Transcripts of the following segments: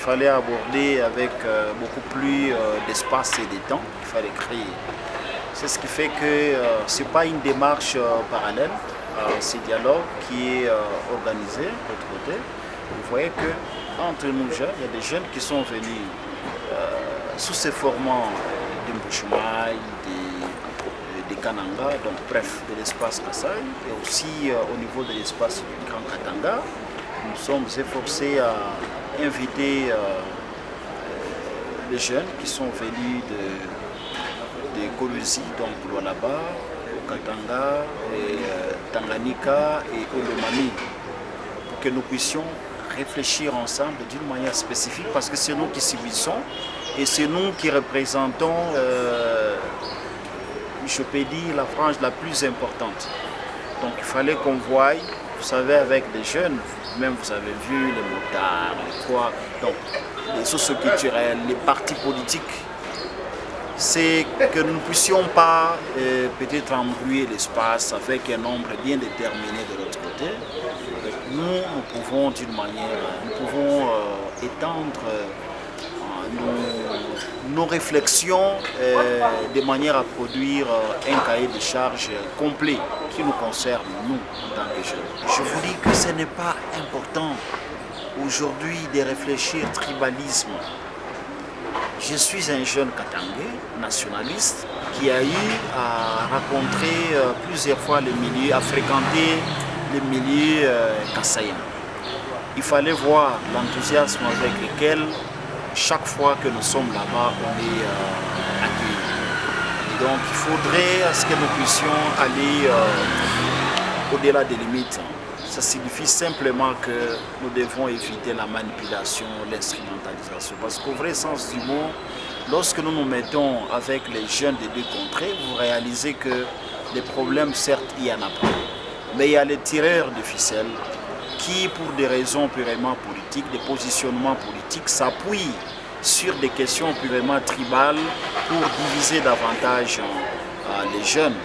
fallait aborder avec beaucoup plus d'espace et de temps qu'il fallait créer. C'est ce qui fait que ce n'est pas une démarche parallèle à ce dialogue qui est organisé de l'autre côté. Vous voyez qu'entre nous jeunes, il y a des jeunes qui sont venus sous ces formats de Mbushimai, des Kananga, donc bref, de l'espace Kassai, et aussi au niveau de l'espace du Grand Katanga. Nous sommes efforcés à inviter les jeunes qui sont venus de Kolusi, donc Lualaba, Katanga, et, Tanganyika et Olomami, pour que nous puissions réfléchir ensemble d'une manière spécifique, parce que c'est nous qui subissons et c'est nous qui représentons, je peux dire, la frange la plus importante. Donc il fallait qu'on voie, vous savez, avec des jeunes, même vous avez vu les motards, les quoi, donc les socioculturels, les partis politiques, c'est que nous ne puissions pas peut-être embrouiller l'espace avec un nombre bien déterminé de l'autre côté. Nous pouvons d'une manière, nous pouvons étendre nos réflexions de manière à produire un cahier de charges complet qui nous concerne, nous, en tant que jeunes. Je vous dis que ce n'est pas important aujourd'hui de réfléchir tribalisme. Je suis un jeune Katangais, nationaliste, qui a eu à rencontrer plusieurs fois les milieux, à fréquenter les milieux kassaïens. Il fallait voir l'enthousiasme avec lequel, chaque fois que nous sommes là-bas, on est accueillis. Et donc il faudrait à ce que nous puissions aller au-delà des limites. Ça signifie simplement que nous devons éviter la manipulation, l'instrumentalisation. Parce qu'au vrai sens du mot, lorsque nous nous mettons avec les jeunes des deux contrées, vous réalisez que les problèmes, certes, il y en a pas. Mais il y a les tireurs de ficelles qui, pour des raisons purement politiques, des positionnements politiques, s'appuient sur des questions purement tribales pour diviser davantage les jeunes.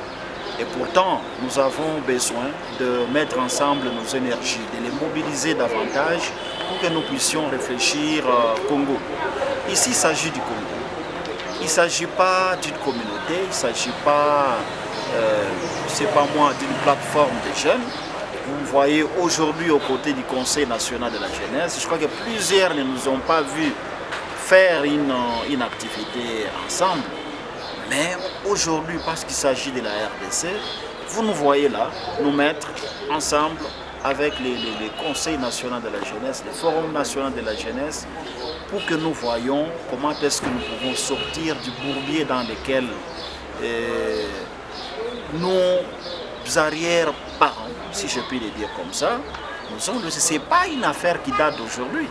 Et pourtant, nous avons besoin de mettre ensemble nos énergies, de les mobiliser davantage pour que nous puissions réfléchir Congo. Ici, il s'agit du Congo. Il ne s'agit pas d'une communauté, il ne s'agit pas, c'est pas moi, d'une plateforme de jeunes. Vous voyez aujourd'hui aux côtés du Conseil national de la jeunesse, je crois que plusieurs ne nous ont pas vus faire une activité ensemble. Mais aujourd'hui, parce qu'il s'agit de la RDC, vous nous voyez là, nous mettre ensemble avec les conseils nationaux de la jeunesse, les forums nationaux de la jeunesse, pour que nous voyions comment est-ce que nous pouvons sortir du bourbier dans lequel nos arrière-parents, si je puis le dire comme ça, nous ont laissé. Ce n'est pas une affaire qui date d'aujourd'hui.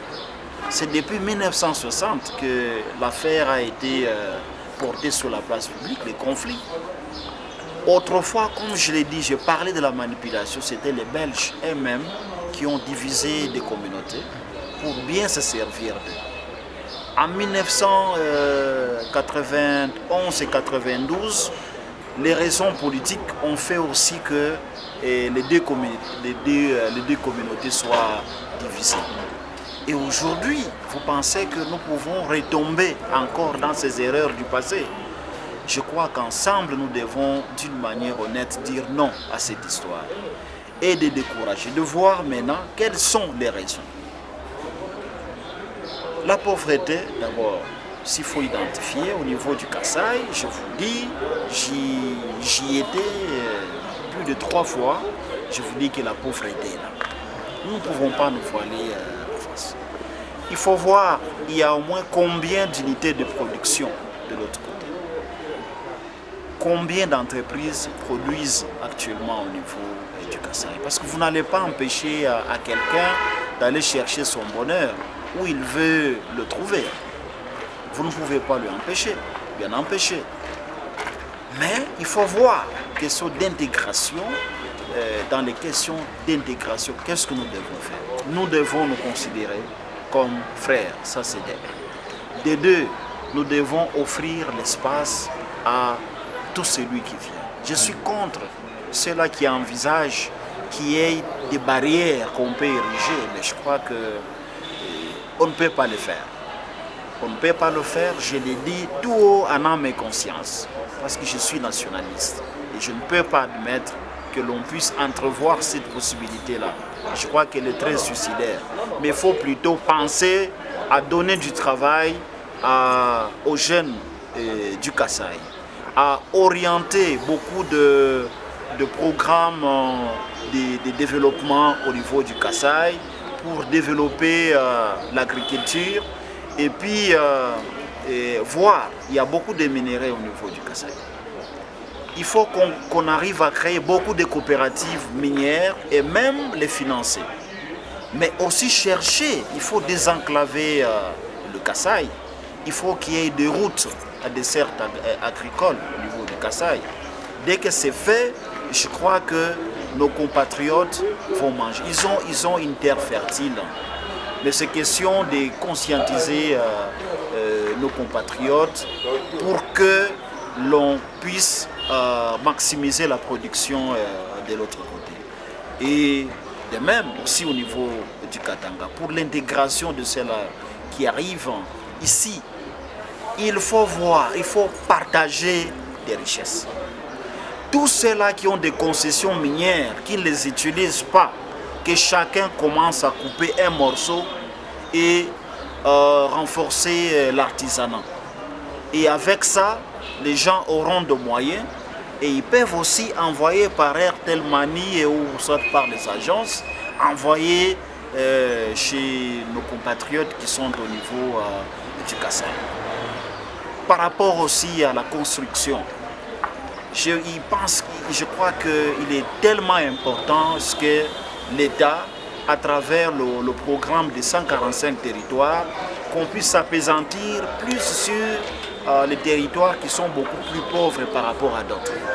C'est depuis 1960 que l'affaire a été porté sur la place publique, les conflits. Autrefois, comme je l'ai dit, je parlais de la manipulation, c'était les Belges eux-mêmes qui ont divisé des communautés pour bien se servir d'eux. En 1991 et 92, les raisons politiques ont fait aussi que les deux communautés soient divisées. Et aujourd'hui, vous pensez que nous pouvons retomber encore dans ces erreurs du passé? Je crois qu'ensemble, nous devons, d'une manière honnête, dire non à cette histoire et de décourager, de voir maintenant quelles sont les raisons. La pauvreté, d'abord, s'il faut identifier au niveau du Kassai, je vous dis, j'y étais plus de 3 fois, je vous dis que la pauvreté est là. Nous ne pouvons pas nous voiler la face. Il faut voir, il y a au moins combien d'unités de production de l'autre côté. Combien d'entreprises produisent actuellement au niveau du Kassai? Parce que vous n'allez pas empêcher à quelqu'un d'aller chercher son bonheur où il veut le trouver. Vous ne pouvez pas lui empêcher, bien empêcher. Mais il faut voir question d'intégration, dans les questions d'intégration, qu'est-ce que nous devons faire? Nous devons nous considérer comme frères, ça c'est des. Des deux, nous devons offrir l'espace à tout celui qui vient. Je suis contre ceux-là qui envisagent qu'il y ait des barrières qu'on peut ériger, mais je crois qu'on ne peut pas les faire. On ne peut pas le faire, je l'ai dit tout haut en âme et conscience, parce que je suis nationaliste. Et je ne peux pas admettre que l'on puisse entrevoir cette possibilité-là. Je crois qu'elle est très suicidaire. Mais il faut plutôt penser à donner du travail aux jeunes du Kasaï, à orienter beaucoup de programmes de développement au niveau du Kasaï pour développer l'agriculture et puis voir, il y a beaucoup de minerais au niveau du Kasaï. Il faut qu'on arrive à créer beaucoup de coopératives minières et même les financer. Mais aussi chercher, il faut désenclaver le Kasaï. Il faut qu'il y ait des routes à dessert agricole au niveau du Kasaï. Dès que c'est fait, je crois que nos compatriotes vont manger. Ils ont une terre fertile. Mais c'est question de conscientiser nos compatriotes pour que l'on puisse maximiser la production de l'autre côté. Et de même aussi au niveau du Katanga, pour l'intégration de ceux-là qui arrivent ici, il faut voir, il faut partager des richesses. Tous ceux-là qui ont des concessions minières, qui ne les utilisent pas, que chacun commence à couper un morceau et renforcer l'artisanat. Et avec ça, les gens auront de moyens et ils peuvent aussi envoyer par Airtel Money ou soit par les agences, envoyer chez nos compatriotes qui sont au niveau du Kasaï. Par rapport aussi à la construction, je crois qu'il est tellement important que l'État, à travers le programme des 145 territoires, qu'on puisse s'appesantir plus sur les territoires qui sont beaucoup plus pauvres par rapport à d'autres.